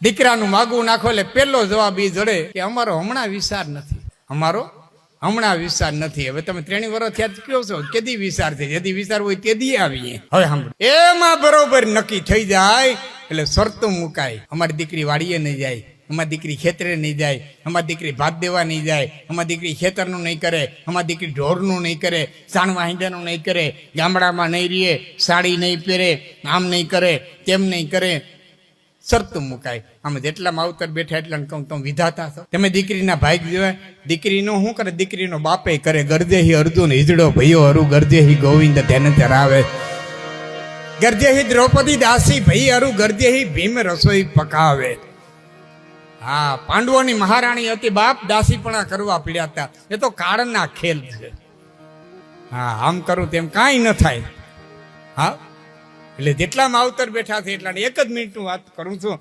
દીકરાનું માગું નાખો એટલે પેલો જવાબ એ જડે કે અમારો હમણાં વિચાર નથી, અમારો હમણાં વિચાર નથી. હવે તમે 3 વર્ષ થયા કયો છો કેદી વિચાર છે? જેદી વિચાર હોય તેદી આવીએ. હવે સાંભળો, એમાં બરોબર નક્કી થઈ જાય એટલે શરતો મુકાય. અમારી દીકરી વાડીએ નહીં જાય, અમારી દીકરી ખેતરે નહીં જાય, અમારી દીકરી ભાત દેવા નહીં જાય, અમારી દીકરી ખેતરનું નહીં કરે, અમારી દીકરી ઢોરનું નહીં કરે, સાણવા હિંડાનું નહીં કરે, ગામડામાં નહીં રહીએ, સાડી નહીં પહેરે, આમ નહીં કરે, તેમ નહીં કરે, શરત મુકાય. આમ જેટલા માવતર બેઠા એટલા કહું તમે વિધાતા છો. તમે દીકરીના ભાઈ જોવાય, દીકરીનો શું કરે? દીકરીનો બાપે કરે. ગરજેહી અર્જુન હિજડો ભયો હરુ, ગરજેહી ગોવિંદ તેને ચરાવે, ગરજેહી દ્રૌપદી દાસી ભઈ હરુ, ગરજેહી ભીમ રસોઈ પકાવે. હા, પાંડવોની મહારાણી હતી, બાપ દાસીપણા કરવા પડ્યા હતા. એ તો કાળના ખેલ છે. હા, આમ કરું તેમ કાંઈ ન થાય. હા, એટલે જેટલા માવતર બેઠા છે એટલા 1 જ મિનિટનું વાત કરું છું.